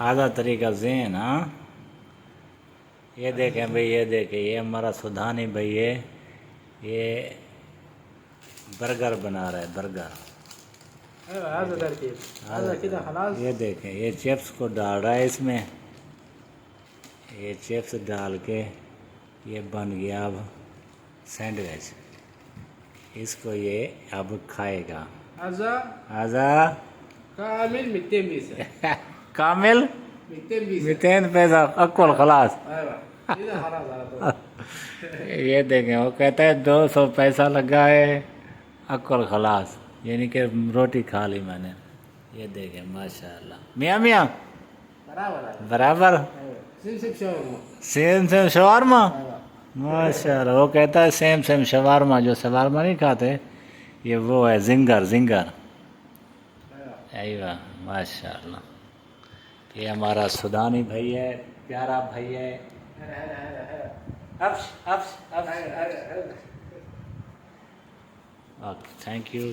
आधा तरीका ज़ेन। हाँ, ये देखें भाई, ये देखें, ये हमारा सुधानी भाई है, ये बर्गर बना रहा है, बर्गर। هذا تركيب. هذا كده خلاص. ये देखें, ये चिप्स को डाल रहा है इसमें, ये चिप्स डाल के ये बन गया अब सैंडविच। इसको ये अब खाएगा। هذا आजा كامل 200 بيسة. कामिल 200 بيسة. 200 पैसा अक्ल खलास। ايوه كده خلاص على طول. ये देखें, वो कहता है 200 पैसा लगा है, अक्ल खलास, यानी कि रोटी खा ली मैंने। ये देखें माशाल्लाह, मियाँ मियाँ برابر. बराबर। ايوه سمسم شاورما. Same same shawarma. ايوه माशाल्लाह, वो कहता है सेम सेम शवारमा, जो शवारमा नहीं खाते, ये वो है जिंगर, जिंगर। ايوه. अय्वा माशाल्लाह, ये हमारा सुदानी भाई है, प्यारा भाई है। هلا هلا هلا هلا. अफ्श अफ्श अफ्श। هلا هلا هلا. Okay, thank you.